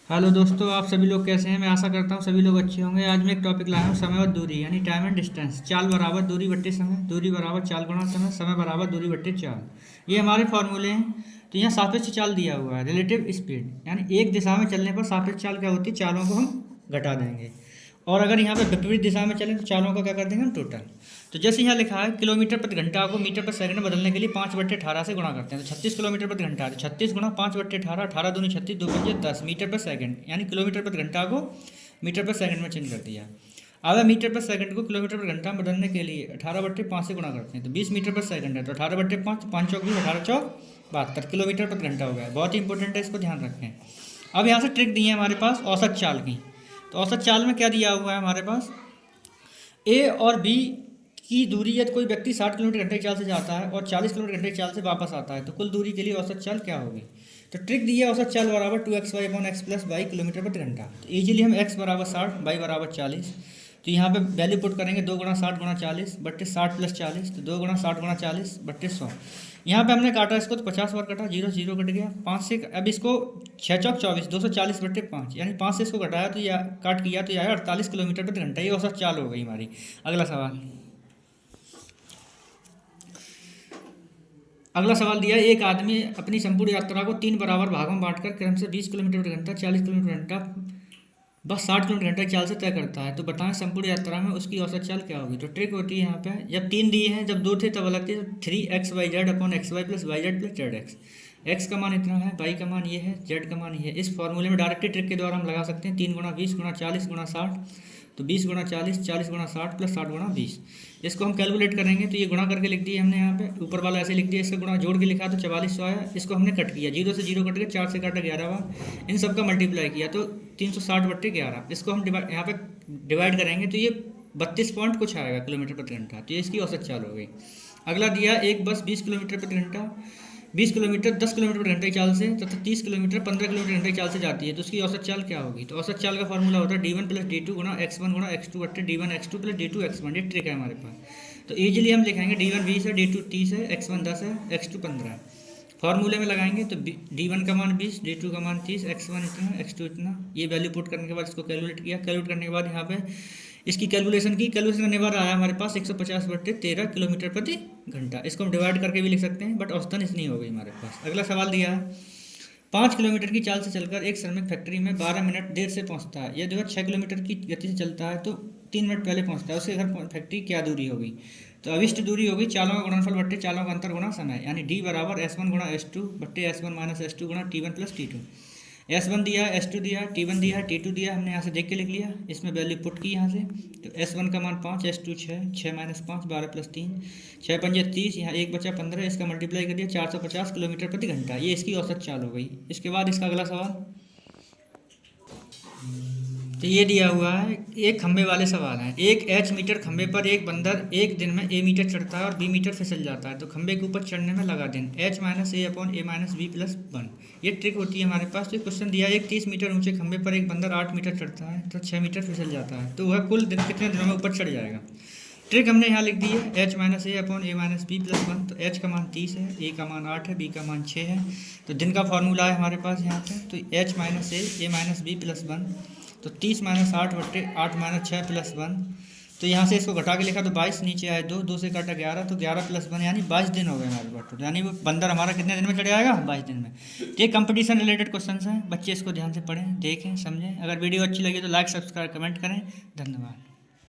Hello दोस्तों, आप सभी लोग कैसे हैं। मैं आशा करता हूँ सभी लोग अच्छे होंगे। आज मैं एक टॉपिक लाया हूँ, समय और दूरी यानी टाइम एंड डिस्टेंस। चाल बराबर दूरी बट्टे समय, दूरी बराबर चाल गुणा समय, समय बराबर दूरी बट्टे चाल। ये हमारे फॉर्मूले हैं। तो यहाँ सापेक्ष चाल दिया हुआ है, रिलेटिव स्पीड, यानी एक दिशा में चलने पर सापेक्ष चाल क्या होती है, चालों को हम घटा देंगे। और अगर यहाँ पे विपरीत दिशा में चलें तो चालों का क्या कर देंगे हम, टोटल। तो जैसे यहाँ लिखा है किलोमीटर प्रति घंटा को मीटर प्रति सेकंड में बदलने के लिए 5/18 से गुणा करते हैं। तो 36 किलोमीटर प्रति घंटा, तो 36 गुणा 5/18, 18 दूनी 36, 2×5 = 10 मीटर पर सेकंड, यानी किलोमीटर प्रति घंटा को मीटर पर सेकंड में चेंज कर दिया। अब मीटर पर सेकंड को किलोमीटर पर घंटा में बदलने के लिए 18/5 से गुणा करते हैं। तो 20 मीटर पर सेकंड है, तो 18/5, 5 चौक 20, 18 चौक 72 किलोमीटर प्रति घंटा हो गया। बहुत ही इंपॉर्टेंट है, इसको ध्यान रखें। अब यहाँ से ट्रिक दी है हमारे पास औसत चाल की। तो औसत चाल में क्या दिया हुआ है हमारे पास, ए और बी की दूरी, यदि कोई व्यक्ति 60 किलोमीटर घंटे की चाल से जाता है और 40 किलोमीटर घंटे की चाल से वापस आता है तो कुल दूरी के लिए औसत चाल क्या होगी। तो ट्रिक दी है औसत चाल बराबर 2xy/x+y किलोमीटर प्रति घंटा। तो ईजिली हम x बराबर 60, y बराबर 40, तो यहाँ पे वैल्यू पुट करेंगे 2×60×40/60 + 40, तो 2×60×40/100। यहाँ पे हमने काटा इसको तो 50 बार कटा, 0 से 0 कट गया, 5 से अब इसको 6 चौक 24, 240/5, यानी 5 से इसको घटाया तो या काट किया तो यह आया 48 किलोमीटर प्रति घंटा। ये औसत चाल हो गई हमारी। अगला सवाल दिया है, एक आदमी अपनी संपूर्ण यात्रा को 3 बराबर भागों में बांटकर क्रम से 20 किलोमीटर प्रति घंटा, 40 किलोमीटर घंटा, बस 60 किलोमीटर घंटा की चाल से तय करता है। तो बताएं संपूर्ण यात्रा में उसकी औसत चाल क्या होगी। तो ट्रिक होती है यहाँ पे, जब 3 दिए हैं, जब 2 थे तब अलग थे। तो 3xyz/xy+yz+zx, एक्स का मान इतना है, वाई का मान ये है, जेड का मान ये है। इस फॉर्मूले में डायरेक्टली ट्रिक के द्वारा हम लगा सकते हैं। 3×20×40×60, तो 20×40, 40×60 + 60×20। इसको हम कैलकुलेट करेंगे तो ये गुणा करके लिख दिए हमने यहाँ पे, ऊपर वाला ऐसे लिख दिया, इसका गुणा जोड़ के लिखा तो 4400 आया। इसको हमने कट किया, 0 से 0 कट गया, 4 से काटा 11 बार, इन सब का मल्टीप्लाई किया तो 360/11। इसको हम यहाँ पे डिवाइड करेंगे तो ये 32 पॉइंट कुछ आएगा किलोमीटर प्रति घंटा। तो ये इसकी औसत चाल हो गई। अगला दिया एक बस 20 किलोमीटर प्रति घंटा, 20 किलोमीटर 10 किलोमीटर प्रति घंटे की चाल से तथा 30 किलोमीटर 15 किलोमीटर घंटे की चाल से जाती है। तो उसकी औसत चाल क्या होगी। तो औसत चाल का फॉर्मूला होता है d1 + d2 × x1 × x2 d1 x2 + d2 x1। ये ट्रिक है हमारे पास। तो ईजिली हम लिखेंगे d1 20 है, d2 30 है, x1 10 है, x2 15 है। फॉर्मूले में लगाएंगे तो d1 का मान 20, d2 का मान 30, x1 इतना, x2 इतना। ये वैल्यू पुट करने के बाद इसको कैलकुलेट किया। कैलकुलेट करने के बाद यहाँ पे इसकी कैलकुलेशन करने के बाद आया हमारे पास 150/13 किलोमीटर प्रति घंटा। इसको हम डिवाइड करके भी लिख सकते हैं, बट औसतन इतनी हो गई हमारे पास। अगला सवाल दिया है, 5 किलोमीटर की चाल से चलकर एक श्रमिक फैक्ट्री में 12 मिनट देर से पहुंचता है। यदि वह 6 किलोमीटर की गति से चलता है तो 3 मिनट पहले पहुंचता है। उसके घर फैक्ट्री क्या दूरी होगी। तो अविष्ट दूरी होगी चालों का गुणनफल बट्टे चालों का अंतर गुणा समय, यानी d बराबर S1/S2/S1 - T1 + T2। S1 दिया है, S2 दिया है, T1 दिया है, T2 दिया है, हमने यहाँ से देख के लिख लिया। इसमें वैल्यू पुट की यहाँ से, तो S1 का मान 5, S2 6, 6 - 5 12 + 3, 6 पंजे 30, यहाँ 1 बचा 15, इसका मल्टीप्लाई कर दिया 450 किलोमीटर प्रति घंटा। ये इसकी औसत चाल हो गई। इसके बाद इसका अगला सवाल, तो ये दिया हुआ है, एक खंबे वाले सवाल हैं। एक एच मीटर खंबे पर एक बंदर एक दिन में ए मीटर चढ़ता है और बी मीटर फिसल जाता है। तो खंबे के ऊपर चढ़ने में लगा दिन H - A/A - B + 1। ये ट्रिक होती है हमारे पास। तो क्वेश्चन दिया है, एक 30 मीटर ऊंचे खंबे पर एक बंदर 8 मीटर चढ़ता है तो 6 मीटर फिसल जाता है, तो वह कुल दिन कितने दिनों में ऊपर चढ़ जाएगा। ट्रिक हमने यहाँ लिख दी है, H - A/A - B + 1। तो H का मान 30 है, A का मान 8 है, B का मान 6 है। तो दिन का फॉर्मूला है हमारे पास यहाँ पे, तो H - A/A - B + 1, तो 30 - 8/8 - 6 + 1। तो यहाँ से इसको घटा के लिखा तो 22, नीचे आए 2, 2 से काटा 11, तो 11 + 1 यानी 22 दिन हो गए हमारे पास। यानी वो बंदर हमारा कितने दिन में चढ़ जाएगा, 22 दिन में। तो ये कंपटीशन रिलेटेड क्वेश्चन हैं, बच्चे इसको ध्यान से पढ़ें, देखें, समझें। अगर वीडियो अच्छी लगी तो लाइक, सब्सक्राइब, कमेंट करें। धन्यवाद।